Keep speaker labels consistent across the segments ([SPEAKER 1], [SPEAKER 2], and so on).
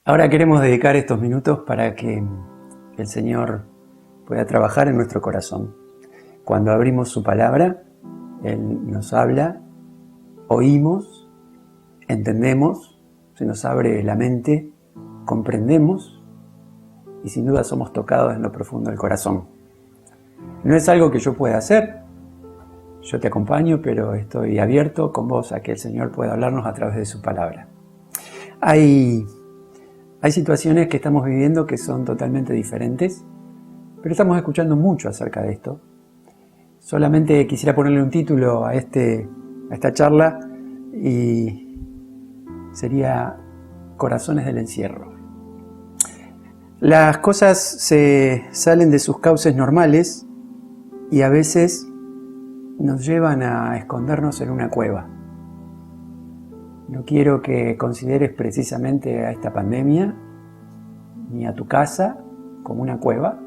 [SPEAKER 1] Ahora queremos dedicar estos minutos para que el Señor pueda trabajar en nuestro corazón. Cuando abrimos su palabra, Él nos habla, oímos, entendemos, se nos abre la mente, comprendemos y sin duda somos tocados en lo profundo del corazón. No es algo que yo pueda hacer, yo te acompaño, pero estoy abierto con vos a que el Señor pueda hablarnos a través de su palabra. Hay situaciones que estamos viviendo que son totalmente diferentes, pero estamos escuchando mucho acerca de esto. Solamente quisiera ponerle un título a esta charla y sería Corazones del encierro. Las cosas se salen de sus cauces normales y a veces nos llevan a escondernos en una cueva. No quiero que consideres precisamente a esta pandemia ni a tu casa como una cueva,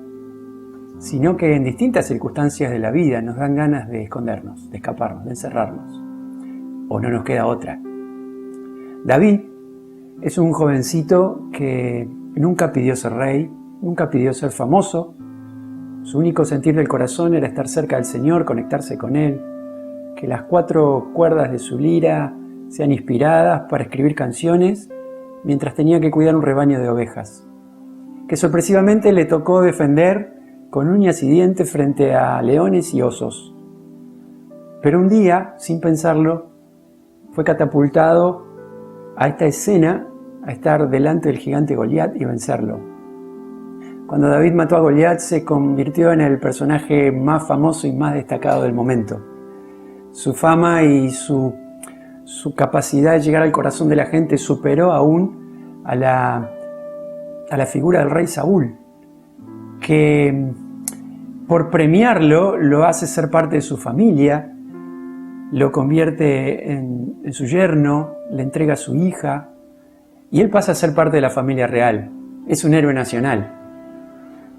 [SPEAKER 1] sino que en distintas circunstancias de la vida nos dan ganas de escondernos, de escaparnos, de encerrarnos, o no nos queda otra. David es un jovencito que nunca pidió ser rey, nunca pidió ser famoso. Su único sentir del corazón era estar cerca del Señor, conectarse con Él, que las 4 cuerdas de su lira sean inspiradas para escribir canciones mientras tenía que cuidar un rebaño de ovejas, que sorpresivamente le tocó defender con uñas y dientes frente a leones y osos. Pero un día, sin pensarlo, fue catapultado a esta escena, a estar delante del gigante Goliat y vencerlo. Cuando David mató a Goliat, se convirtió en el personaje más famoso y más destacado del momento. Su fama y su capacidad de llegar al corazón de la gente superó aún a la figura del rey Saúl, que por premiarlo lo hace ser parte de su familia, lo convierte en su yerno, le entrega a su hija y él pasa a ser parte de la familia real. Es un héroe nacional.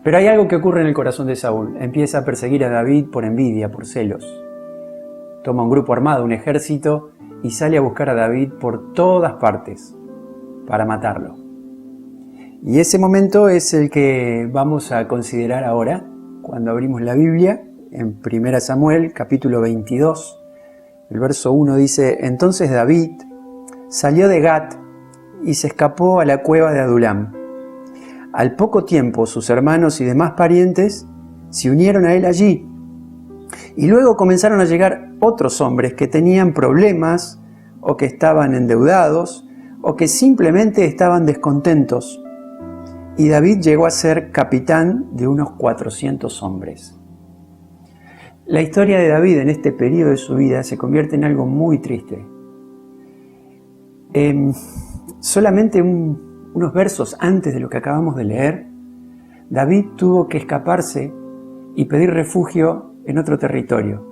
[SPEAKER 1] Pero hay algo que ocurre en el corazón de Saúl. Empieza a perseguir a David por envidia, por celos. Toma un grupo armado, un ejército, y sale a buscar a David por todas partes para matarlo. Y ese momento es el que vamos a considerar ahora cuando abrimos la Biblia en 1 Samuel capítulo 22. El verso 1 dice: Entonces David salió de Gat y se escapó a la cueva de Adulam. Al poco tiempo sus hermanos y demás parientes se unieron a él allí. Y luego comenzaron a llegar otros hombres que tenían problemas, o que estaban endeudados, o que simplemente estaban descontentos. Y David llegó a ser capitán de unos 400 hombres. La historia de David en este periodo de su vida se convierte en algo muy triste. Solamente unos versos antes de lo que acabamos de leer, David tuvo que escaparse y pedir refugio en otro territorio.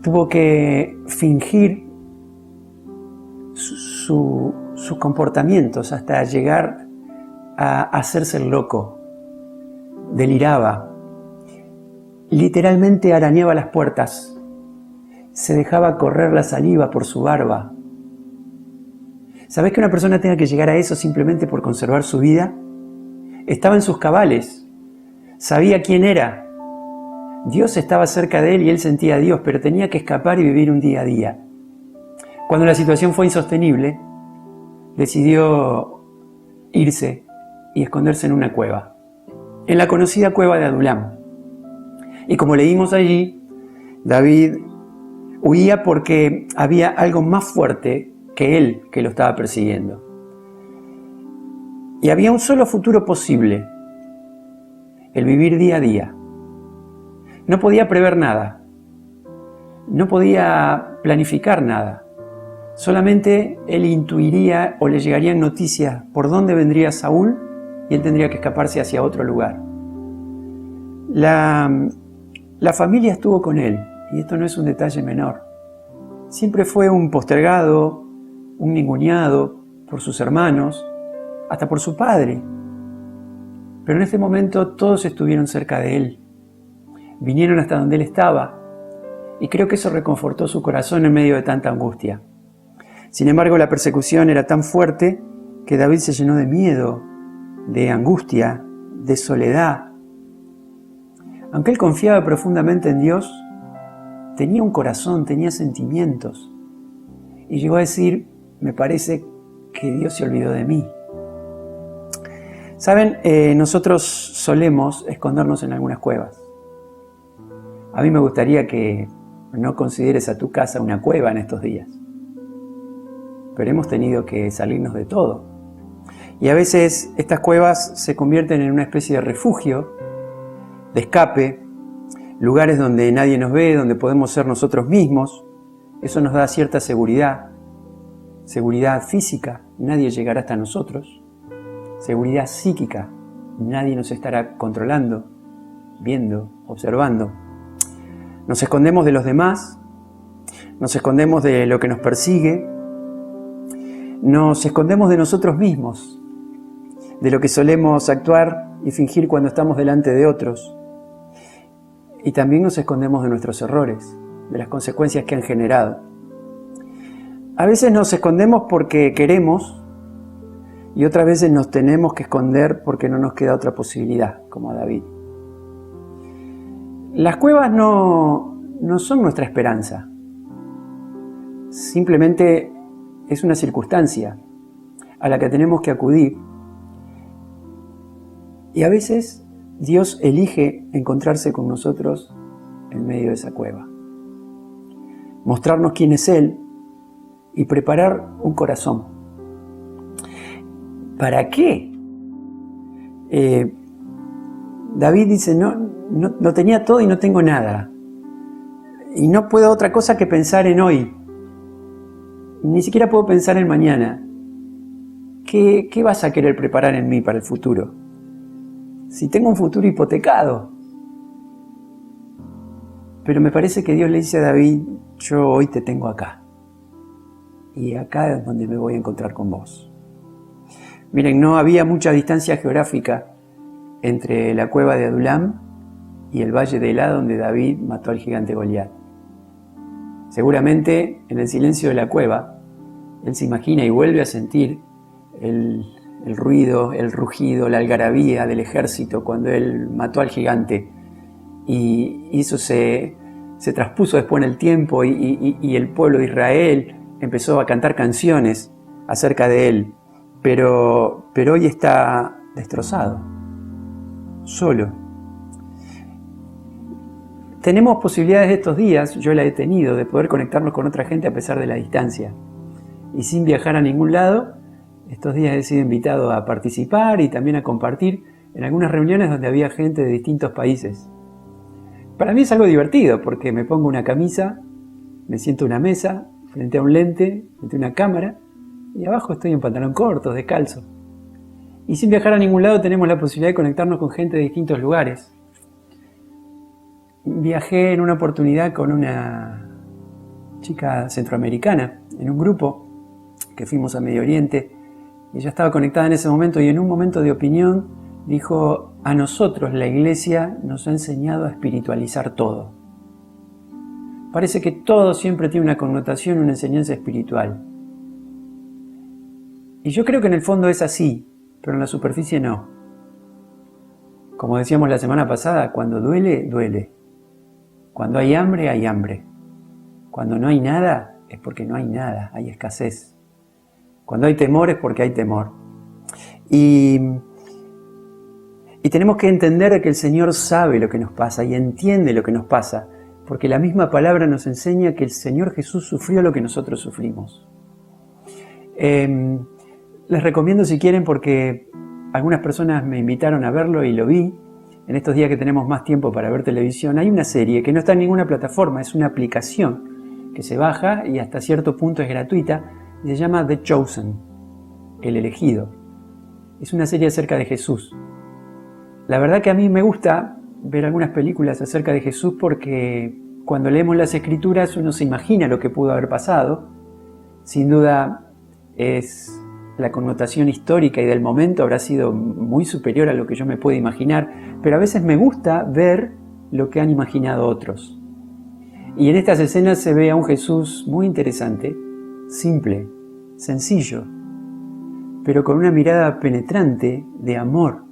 [SPEAKER 1] Tuvo que fingir sus comportamientos hasta llegar a hacerse el loco. Deliraba. Literalmente arañaba las puertas. Se dejaba correr la saliva por su barba. ¿Sabés que una persona tenga que llegar a eso simplemente por conservar su vida? Estaba en sus cabales. Sabía quién era. Dios estaba cerca de él y él sentía a Dios, pero tenía que escapar y vivir un día a día. Cuando la situación fue insostenible, decidió irse y esconderse en una cueva, en la conocida cueva de Adulam. Y como leímos allí, David huía porque había algo más fuerte que él que lo estaba persiguiendo. Y había un solo futuro posible: el vivir día a día. No podía prever nada, no podía planificar nada. Solamente él intuiría o le llegarían noticias por dónde vendría Saúl y él tendría que escaparse hacia otro lugar. La familia estuvo con él, y esto no es un detalle menor. Siempre fue un postergado, un ninguneado por sus hermanos, hasta por su padre. Pero en este momento todos estuvieron cerca de él. Vinieron hasta donde él estaba, y creo que eso reconfortó su corazón en medio de tanta angustia. Sin embargo, la persecución era tan fuerte que David se llenó de miedo, de angustia, de soledad. Aunque él confiaba profundamente en Dios, tenía un corazón, tenía sentimientos. Y llegó a decir, me parece que Dios se olvidó de mí. Saben, nosotros solemos escondernos en algunas cuevas. A mí me gustaría que no consideres a tu casa una cueva en estos días. Pero hemos tenido que salirnos de todo. Y a veces estas cuevas se convierten en una especie de refugio, de escape, lugares donde nadie nos ve, donde podemos ser nosotros mismos. Eso nos da cierta seguridad física, nadie llegará hasta nosotros. Seguridad psíquica, nadie nos estará controlando, viendo, observando. Nos escondemos de los demás, nos escondemos de lo que nos persigue, nos escondemos de nosotros mismos, de lo que solemos actuar y fingir cuando estamos delante de otros. Y también nos escondemos de nuestros errores, de las consecuencias que han generado. A veces nos escondemos porque queremos y otras veces nos tenemos que esconder porque no nos queda otra posibilidad, como a David. Las cuevas no son nuestra esperanza. Simplemente es una circunstancia a la que tenemos que acudir. Y a veces Dios elige encontrarse con nosotros en medio de esa cueva. Mostrarnos quién es Él y preparar un corazón. ¿Para qué? David dice, no tenía todo y no tengo nada. Y no puedo otra cosa que pensar en hoy. Ni siquiera puedo pensar en mañana. ¿Qué vas a querer preparar en mí para el futuro? Si tengo un futuro hipotecado. Pero me parece que Dios le dice a David, yo hoy te tengo acá. Y acá es donde me voy a encontrar con vos. Miren, no había mucha distancia geográfica entre la cueva de Adulam y el valle de Elá donde David mató al gigante Goliat. Seguramente en el silencio de la cueva, él se imagina y vuelve a sentir el ruido, el rugido, la algarabía del ejército cuando él mató al gigante. Y eso se traspuso después en el tiempo y el pueblo de Israel empezó a cantar canciones acerca de él. Pero hoy está destrozado, solo. Tenemos posibilidades estos días, yo la he tenido, de poder conectarnos con otra gente a pesar de la distancia. Y sin viajar a ningún lado, estos días he sido invitado a participar y también a compartir en algunas reuniones donde había gente de distintos países. Para mí es algo divertido porque me pongo una camisa, me siento a una mesa, frente a un lente, frente a una cámara, y abajo estoy en pantalón corto, descalzo. Y sin viajar a ningún lado tenemos la posibilidad de conectarnos con gente de distintos lugares. Viajé en una oportunidad con una chica centroamericana, en un grupo que fuimos a Medio Oriente, y ella estaba conectada en ese momento y en un momento de opinión dijo, a nosotros la Iglesia nos ha enseñado a espiritualizar todo. Parece que todo siempre tiene una connotación, una enseñanza espiritual. Y yo creo que en el fondo es así, pero en la superficie no. Como decíamos la semana pasada, cuando duele, duele. Cuando hay hambre, hay hambre. Cuando no hay nada, es porque no hay nada, hay escasez. Cuando hay temor, es porque hay temor. Y tenemos que entender que el Señor sabe lo que nos pasa y entiende lo que nos pasa, porque la misma palabra nos enseña que el Señor Jesús sufrió lo que nosotros sufrimos. Les recomiendo si quieren, porque algunas personas me invitaron a verlo y lo vi. En estos días que tenemos más tiempo para ver televisión, hay una serie que no está en ninguna plataforma, es una aplicación que se baja y hasta cierto punto es gratuita, y se llama The Chosen, el elegido. Es una serie acerca de Jesús. La verdad que a mí me gusta ver algunas películas acerca de Jesús porque cuando leemos las Escrituras uno se imagina lo que pudo haber pasado. Sin duda es la connotación histórica y del momento habrá sido muy superior a lo que yo me puedo imaginar, pero a veces me gusta ver lo que han imaginado otros. Y en estas escenas se ve a un Jesús muy interesante, simple, sencillo, pero con una mirada penetrante de amor.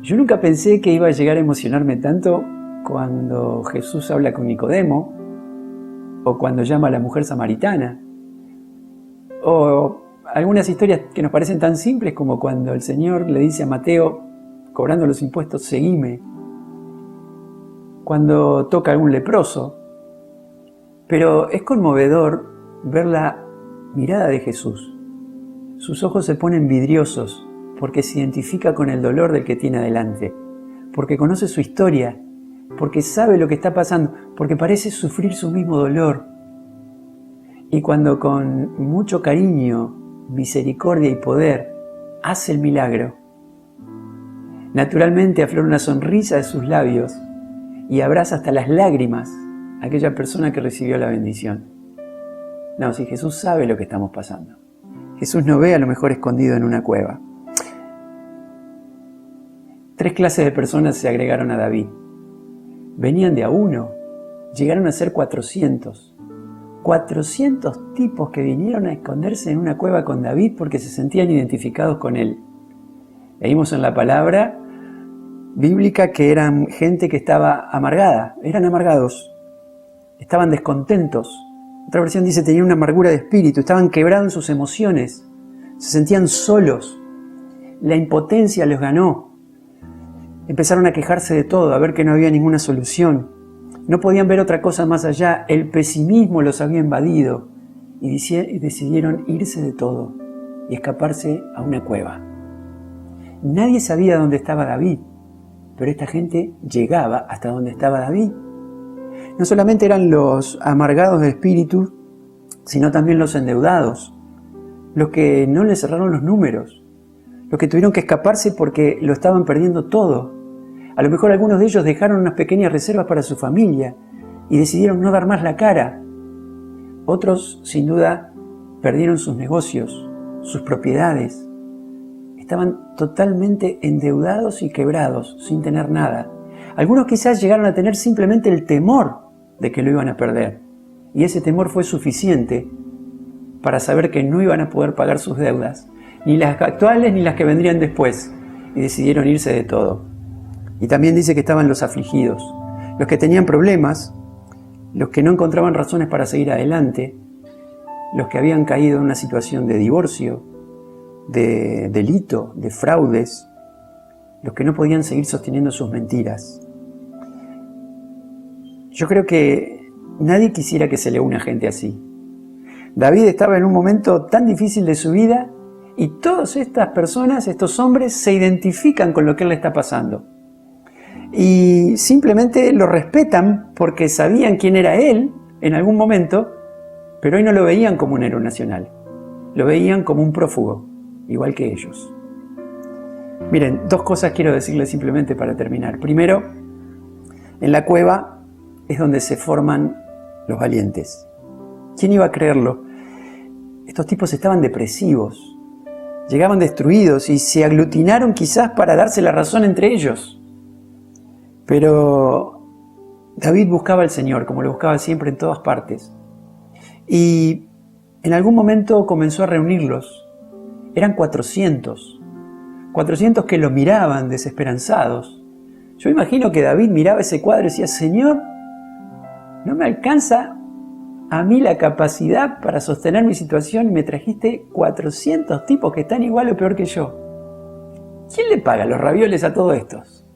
[SPEAKER 1] Yo nunca pensé que iba a llegar a emocionarme tanto cuando Jesús habla con Nicodemo, o cuando llama a la mujer samaritana, o algunas historias que nos parecen tan simples como cuando el Señor le dice a Mateo, cobrando los impuestos, seguime, cuando toca a algún leproso. Pero es conmovedor ver la mirada de Jesús. Sus ojos se ponen vidriosos porque se identifica con el dolor del que tiene adelante, porque conoce su historia, porque sabe lo que está pasando, porque parece sufrir su mismo dolor. Y cuando con mucho cariño, misericordia y poder hace el milagro, naturalmente aflora una sonrisa de sus labios y abraza hasta las lágrimas a aquella persona que recibió la bendición. No, si Jesús sabe lo que estamos pasando. Jesús no ve a lo mejor escondido en una cueva. 3 clases de personas se agregaron a David. Venían de a uno, llegaron a ser 400. 400 tipos que vinieron a esconderse en una cueva con David porque se sentían identificados con él. Leímos en la palabra bíblica que eran gente que estaba amargada, eran amargados, estaban descontentos. Otra versión dice tenían una amargura de espíritu, estaban quebrados en sus emociones, se sentían solos, la impotencia los ganó. Empezaron a quejarse de todo, a ver que no había ninguna solución. No podían ver otra cosa más allá, el pesimismo los había invadido y decidieron irse de todo y escaparse a una cueva. Nadie sabía dónde estaba David, pero esta gente llegaba hasta donde estaba David. No solamente eran los amargados de espíritu, sino también los endeudados, los que no les cerraron los números, los que tuvieron que escaparse porque lo estaban perdiendo todo. A lo mejor algunos de ellos dejaron unas pequeñas reservas para su familia y decidieron no dar más la cara. Otros, sin duda, perdieron sus negocios, sus propiedades. Estaban totalmente endeudados y quebrados, sin tener nada. Algunos quizás llegaron a tener simplemente el temor de que lo iban a perder. Y ese temor fue suficiente para saber que no iban a poder pagar sus deudas, ni las actuales ni las que vendrían después, y decidieron irse de todo. Y también dice que estaban los afligidos, los que tenían problemas, los que no encontraban razones para seguir adelante, los que habían caído en una situación de divorcio, de delito, de fraudes, los que no podían seguir sosteniendo sus mentiras. Yo creo que nadie quisiera que se le una gente así. David estaba en un momento tan difícil de su vida y todas estas personas, estos hombres, se identifican con lo que él le está pasando. Y simplemente lo respetan porque sabían quién era él en algún momento, pero hoy no lo veían como un héroe nacional. Lo veían como un prófugo, igual que ellos. Miren, 2 cosas quiero decirles simplemente para terminar. Primero, en la cueva es donde se forman los valientes. ¿Quién iba a creerlo? Estos tipos estaban depresivos, llegaban destruidos y se aglutinaron quizás para darse la razón entre ellos. Pero David buscaba al Señor, como lo buscaba siempre en todas partes. Y en algún momento comenzó a reunirlos. Eran 400 que lo miraban desesperanzados. Yo imagino que David miraba ese cuadro y decía, Señor, no me alcanza a mí la capacidad para sostener mi situación y me trajiste 400 tipos que están igual o peor que yo. ¿Quién le paga los ravioles a todos estos?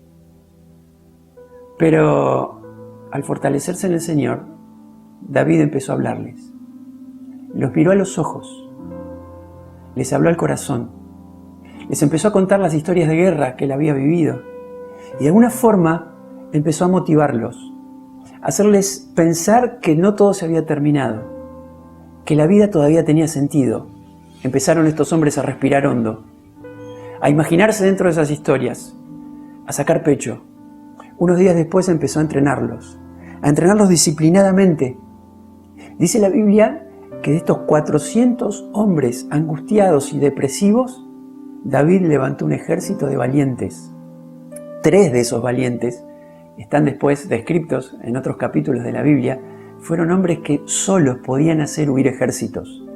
[SPEAKER 1] Pero al fortalecerse en el Señor, David empezó a hablarles. Los miró a los ojos, les habló al corazón, les empezó a contar las historias de guerra que él había vivido y de alguna forma empezó a motivarlos, a hacerles pensar que no todo se había terminado, que la vida todavía tenía sentido. Empezaron estos hombres a respirar hondo, a imaginarse dentro de esas historias, a sacar pecho. Unos días después empezó a entrenarlos disciplinadamente. Dice la Biblia que de estos 400 hombres angustiados y depresivos, David levantó un ejército de valientes. 3 de esos valientes están después descritos en otros capítulos de la Biblia. Fueron hombres que solos podían hacer huir ejércitos.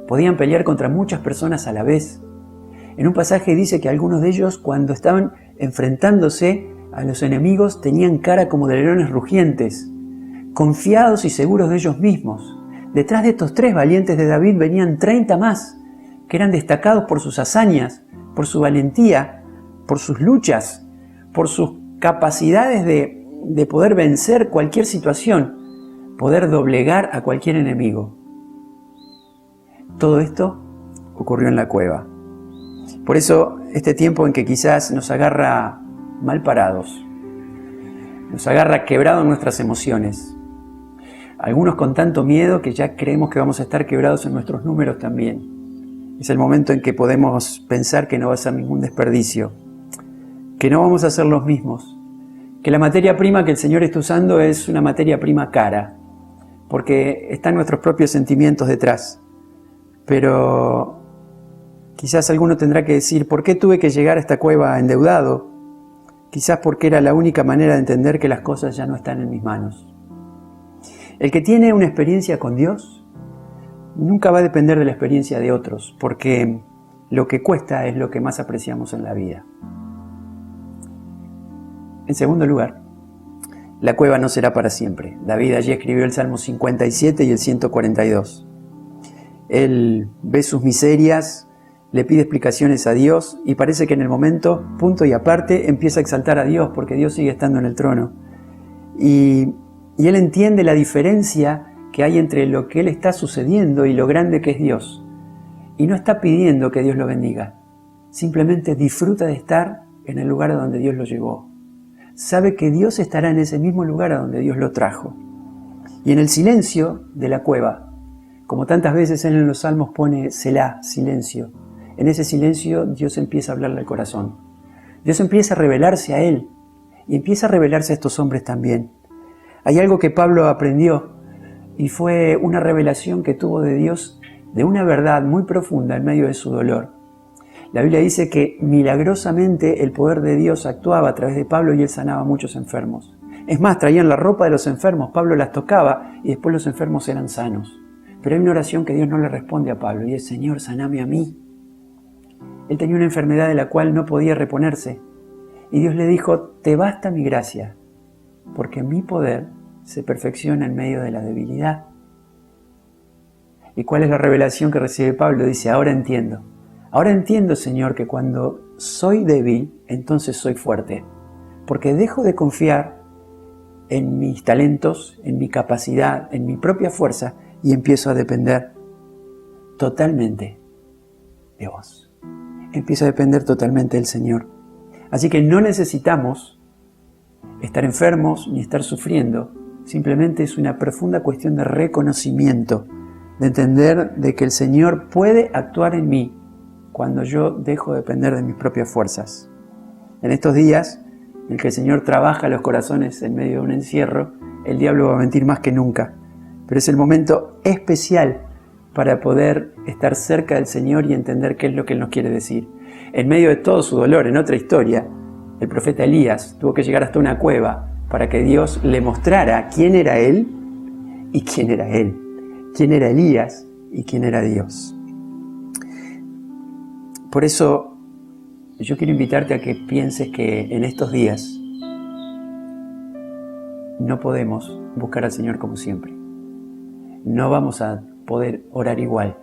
[SPEAKER 1] Podían pelear contra muchas personas a la vez. En un pasaje dice que algunos de ellos, cuando estaban enfrentándose a los enemigos, tenían cara como de leones rugientes, confiados y seguros de ellos mismos. Detrás de estos 3 valientes de David venían 30 más, que eran destacados por sus hazañas, por su valentía, por sus luchas, por sus capacidades de poder vencer cualquier situación, poder doblegar a cualquier enemigo. Todo esto ocurrió en la cueva. Por eso, este tiempo en que quizás nos agarra mal parados, nos agarra quebrados en nuestras emociones, algunos con tanto miedo que ya creemos que vamos a estar quebrados en nuestros números también. Es el momento en que podemos pensar que no va a ser ningún desperdicio, que no vamos a ser los mismos, que la materia prima que el Señor está usando es una materia prima cara, porque están nuestros propios sentimientos detrás. Pero quizás alguno tendrá que decir, ¿por qué tuve que llegar a esta cueva endeudado? Quizás porque era la única manera de entender que las cosas ya no están en mis manos. El que tiene una experiencia con Dios nunca va a depender de la experiencia de otros, porque lo que cuesta es lo que más apreciamos en la vida. En segundo lugar, la cueva no será para siempre. David allí escribió el Salmo 57 y el 142. Él ve sus miserias, le pide explicaciones a Dios y parece que en el momento, punto y aparte, empieza a exaltar a Dios porque Dios sigue estando en el trono. Y él entiende la diferencia que hay entre lo que él está sucediendo y lo grande que es Dios. Y no está pidiendo que Dios lo bendiga, simplemente disfruta de estar en el lugar a donde Dios lo llevó. Sabe que Dios estará en ese mismo lugar a donde Dios lo trajo. Y en el silencio de la cueva, como tantas veces él en los salmos pone Selah, silencio, en ese silencio Dios empieza a hablarle al corazón. Dios empieza a revelarse a él y empieza a revelarse a estos hombres también. Hay algo que Pablo aprendió y fue una revelación que tuvo de Dios, de una verdad muy profunda en medio de su dolor. La Biblia dice que milagrosamente el poder de Dios actuaba a través de Pablo y él sanaba a muchos enfermos. Es más, traían la ropa de los enfermos, Pablo las tocaba y después los enfermos eran sanos. Pero hay una oración que Dios no le responde a Pablo y es: Señor, saname a mí. Él tenía una enfermedad de la cual no podía reponerse y Dios le dijo: te basta mi gracia, porque mi poder se perfecciona en medio de la debilidad. ¿Y cuál es la revelación que recibe Pablo? Dice: ahora entiendo, Señor, que cuando soy débil, entonces soy fuerte, porque dejo de confiar en mis talentos, en mi capacidad, en mi propia fuerza, y empiezo a depender totalmente de vos. Empiezo a depender totalmente del Señor. Así que no necesitamos estar enfermos ni estar sufriendo, simplemente es una profunda cuestión de reconocimiento, de entender de que el Señor puede actuar en mí cuando yo dejo de depender de mis propias fuerzas. En estos días en que el Señor trabaja los corazones en medio de un encierro, el diablo va a mentir más que nunca, pero es el momento especial para poder estar cerca del Señor y entender qué es lo que Él nos quiere decir. En medio de todo su dolor, en otra historia, el profeta Elías tuvo que llegar hasta una cueva para que Dios le mostrara quién era Él y quién era Él, quién era Elías y quién era Dios. Por eso yo quiero invitarte a que pienses que en estos días no podemos buscar al Señor como siempre. No vamos a poder orar igual.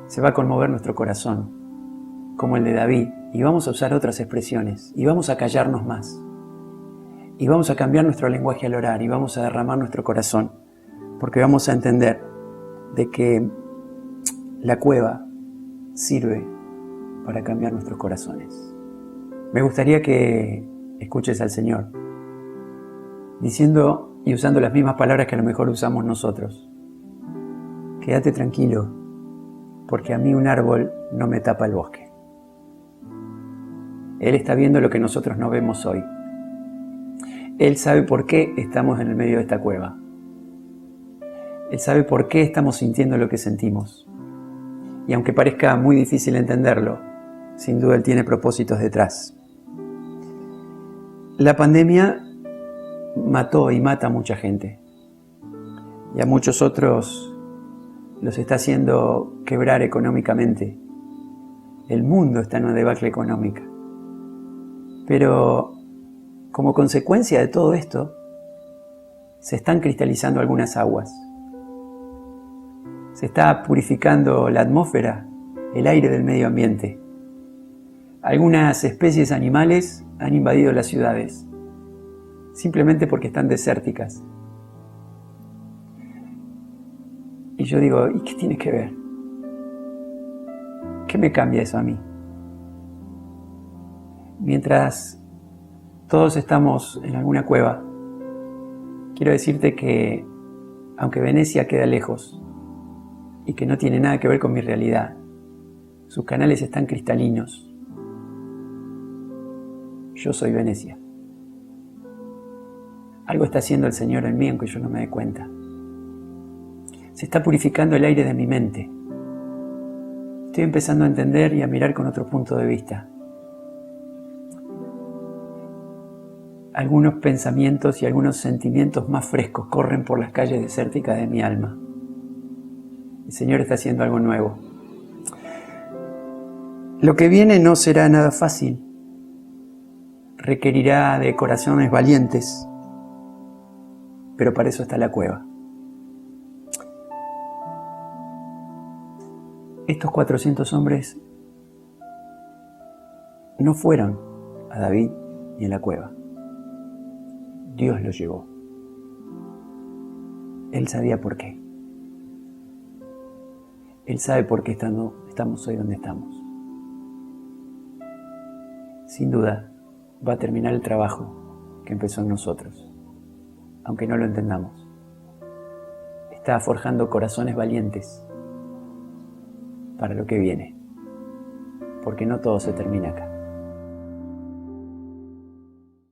[SPEAKER 1] Se va a conmover nuestro corazón, como el de David, y vamos a usar otras expresiones, y vamos a callarnos más, y vamos a cambiar nuestro lenguaje al orar, y vamos a derramar nuestro corazón, porque vamos a entender de que la cueva sirve para cambiar nuestros corazones. Me gustaría que escuches al Señor, diciendo y usando las mismas palabras que a lo mejor usamos nosotros. Quédate tranquilo, porque a mí un árbol no me tapa el bosque. Él está viendo lo que nosotros no vemos hoy. Él sabe por qué estamos en el medio de esta cueva. Él sabe por qué estamos sintiendo lo que sentimos. Y aunque parezca muy difícil entenderlo, sin duda Él tiene propósitos detrás. La pandemia mató y mata a mucha gente. Y a muchos otros los está haciendo quebrar económicamente. El mundo está en una debacle económica. Pero como consecuencia de todo esto, se están cristalizando algunas aguas. Se está purificando la atmósfera, el aire del medio ambiente. Algunas especies animales han invadido las ciudades, simplemente porque están desérticas. Y yo digo, ¿y qué tiene que ver? ¿Qué me cambia eso a mí? Mientras todos estamos en alguna cueva, quiero decirte que, aunque Venecia queda lejos y que no tiene nada que ver con mi realidad, sus canales están cristalinos. Yo soy Venecia. Algo está haciendo el Señor en mí, aunque yo no me dé cuenta. Se está purificando el aire de mi mente. Estoy empezando a entender y a mirar con otro punto de vista. Algunos pensamientos y algunos sentimientos más frescos corren por las calles desérticas de mi alma. El Señor está haciendo algo nuevo. Lo que viene no será nada fácil. Requerirá de corazones valientes, pero para eso está la cueva. Estos 400 hombres no fueron a David ni a la cueva. Dios los llevó. Él sabía por qué. Él sabe por qué estamos hoy donde estamos. Sin duda, va a terminar el trabajo que empezó en nosotros, aunque no lo entendamos. Está forjando corazones valientes para lo que viene, porque no todo se termina acá.